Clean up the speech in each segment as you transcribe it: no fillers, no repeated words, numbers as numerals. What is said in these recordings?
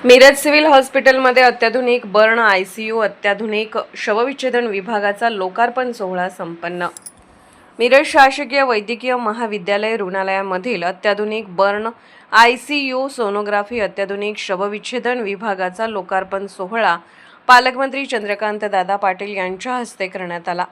Miraj civil हॉस्पिटलमध्ये अत्याधुनिक burn ICU अत्याधुनिक शवविच्छेदन विभागाचा लोकार्पण सोहळा संपन्न। मिरज शासकीय वैद्यकीय महाविद्यालय रुग्णालयामधील अत्याधुनिक बर्न आयसीयू सोनोग्राफी अत्याधुनिक शवविच्छेदन विभागाचा लोकार्पण सोहळा पालकमंत्री चंद्रकांत दादा पाटील यांच्या हस्ते करण्यात आला।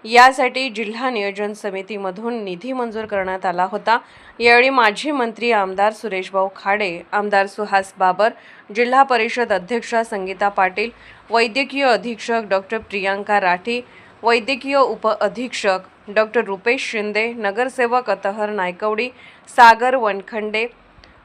यासाठी जिल्हा नियोजन समितीमधून निधी मंजूर करण्यात आला होता। यावेळी माजी मंत्री आमदार सुरेशभाऊ खाडे, आमदार सुहास बाबर, जिल्हा परिषद अध्यक्षा संगीता पाटील, वैद्यकीय अधीक्षक डॉक्टर प्रियांका राठी, वैद्यकीय उप अधीक्षक डॉक्टर रुपेश शिंदे, नगरसेवक अतहर नायकवडी, सागर वनखंडे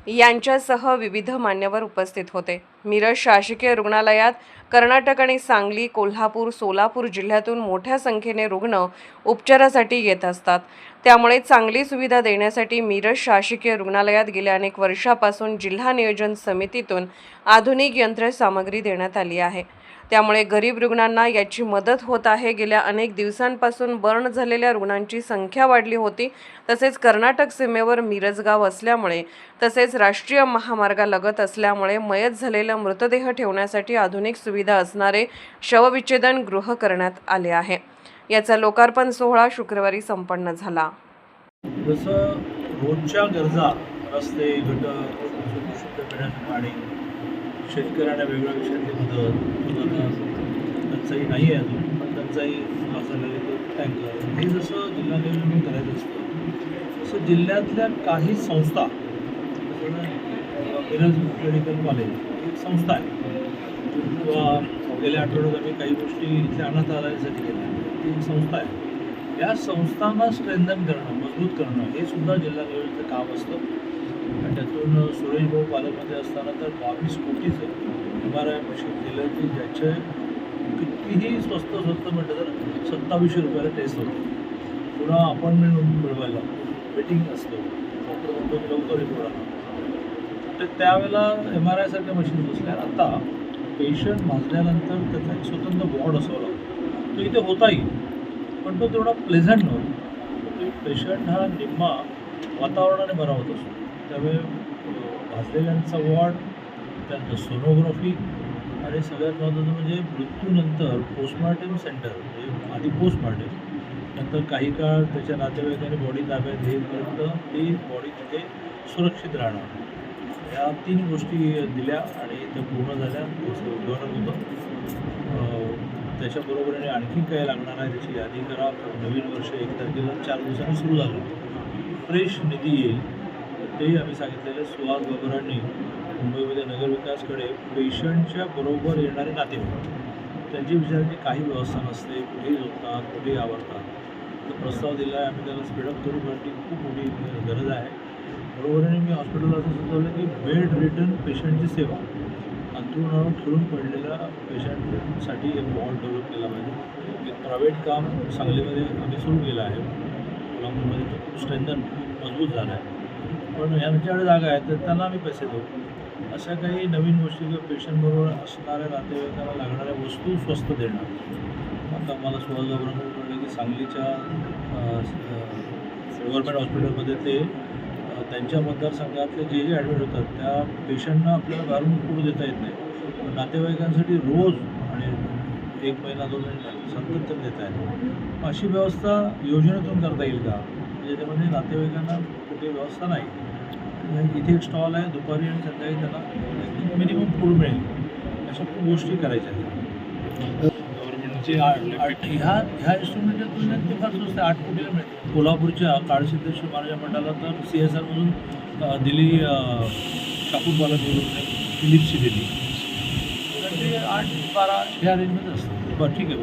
यांच्यासह विविध मान्यवर उपस्थित होते। मिरज शासकीय रुग्णालयात कर्नाटक आणि सांगली, कोल्हापूर, सोलापूर जिल्ह्यातून मोठ्या संख्येने रुग्ण उपचारासाठी येत असतात। त्यामुळे चांगली सुविधा देण्यासाठी मिरज शासकीय रुग्णालयात गेल्या अनेक वर्षापासून जिल्हा नियोजन समितीतून आधुनिक यंत्रसामग्री देण्यात आली आहे। त्यामुळे गरीब रुग्णांना याची मदत होत आहे। गेल्या अनेक दिवसांपासून बर्न झालेल्या रुग्णांची संख्या वाढली होती। तसेच कर्नाटक सीमेवर मिरज गाव असल्यामुळे तसेच राष्ट्रीय महामार्गालगत असल्यामुळे मयत झालेला मृतदेह ठेवण्यासाठी आधुनिक सुविधा असणारे शवविच्छेदन गृह करण्यात आले आहे। याचा लोकार्पण सोहळा शुक्रवारी संपन्न झाला। जसं रोजच्या गरजा, रस्ते, गटर, शुद्ध पिण्याचं पाणी, शेतकऱ्यांना वेगवेगळ्या विषयातली मदत, टंचाई नाही आहे अजून, पण टंचाई झालेली टँकर, हे जसं जिल्हा नियोजन करायचं असतं तसं जिल्ह्यातल्या काही संस्था, मिरज मेडिकल कॉलेज एक संस्था आहे, किंवा गेल्या आठवड्यात आम्ही काही गोष्टी इथल्या अनाथ आलयासाठी केल्या, ती एक संस्था आहे। या संस्थांना स्ट्रेंथन करणं, मजबूत करणं हे सुद्धा जिल्हा नियोजनाचं काम असतं। आणि त्यातून सुरेशभाऊ पालकमध्ये असताना तर 22 कोटीचं MRI मशीन दिलं की ज्याचे कितीही स्वस्त म्हटलं तर 2700 रुपयाला टेस्ट होते। पुन्हा अपॉइंटमेंट मिळवायला वेटिंग असतं, डॉक्टर म्हणतो लवकर रिपोर्ट आला, तर त्यावेळेला MRI सारख्या मशीन बसल्या। आता पेशंट भाजल्यानंतर त्याचा एक स्वतंत्र वॉर्ड असावा लागतो, तो इथे होताही, पण तो तेवढा प्लेझंट नव्हता। पेशंट हा निम्मा वातावरणाने बरा होत असतो। त्यामुळे भाजलेल्यांचा वॉर्ड, त्यानंतर सोनोग्राफी, आणि सगळ्यात महत्त्वाचं म्हणजे मृत्यूनंतर पोस्टमॉर्टम सेंटर, म्हणजे आधी पोस्टमॉर्टम, नंतर काही काळ त्याच्या नातेवाईकांनी बॉडी ताब्यात घेईपर्यंत ती बॉडी तिथे सुरक्षित राहणार, या 3 गोष्टी दिल्या आणि त्या पूर्ण झाल्या। त्याचं उद्घाटन होतं। त्याच्याबरोबरीने आणखी काय लागणार आहे त्याची यादी करा। नवीन वर्ष 1 तारखेला 4 दिवसांनी सुरू झालं, फ्रेश निधी येईल, तेही आम्ही सांगितलेलं। सुहास बाबरांनी मुंबईमध्ये नगरविकासकडे पेशंटच्या बरोबर येणारे नातेवाईक, त्यांची विचारायची काही व्यवस्था नसते, कुठेही झोपतात, कुठेही आवरतात, तो प्रस्ताव दिला आहे। आम्ही त्याला स्पीडअप करू, कारण ती खूप मोठी गरज आहे। बरोबरीने मी हॉस्पिटलला असं सुचवलं की बेड रिटर्न पेशंटची सेवा, अंथरुणावर खिळून पडलेल्या पेशंटसाठी एक वॉर्ड डेव्हलप केला पाहिजे। एक प्रायव्हेट काम सांगलीमध्ये आम्ही सुरू केलं आहे, कोल्हापूरमध्ये तो खूप स्ट्रेंथन मजबूत झाला आहे, पण यांच्याकडे जागा आहे तर त्यांना आम्ही पैसे देऊ। अशा काही नवीन गोष्टी किंवा पेशंटबरोबर असणाऱ्या नातेवाईकांना लागणाऱ्या वस्तू स्वस्त देणार। आता मला सुहास बाबरांकडून कळलं की सांगलीच्या गव्हर्नमेंट हॉस्पिटलमध्ये ते त्यांच्या मतदारसंघातले जे ॲडमिट होतात त्या पेशंटना आपल्याला बाहेरून फूड देता येत नाही, नातेवाईकांसाठी रोज आणि 1 महिना 2 महिने सातत्याने देता येत। अशी व्यवस्था योजनेतून करता येईल का, ज्याच्यामध्ये नातेवाईकांना कुठे व्यवस्था नाही, इथे एक स्टॉल आहे, दुपारी आणि संध्याकाळी त्यांना मिनिमम फूड मिळेल, अशा खूप गोष्टी करायच्या आहेत। गव्हर्नमेंटचे ह्या इन्स्ट्रुमेंटच्या तुलनेत ते फार स्वस्त आहे, 8 कोटीला मिळते। कोल्हापूरच्या काळसिद्धेश्वर महाराज मंडळाला तर CSRमधून दिली, शापूरबाला फिलिप्सची दिली, तर ते 8-12 ह्या रेंजमध्ये असतं। बरं, ठीक आहे.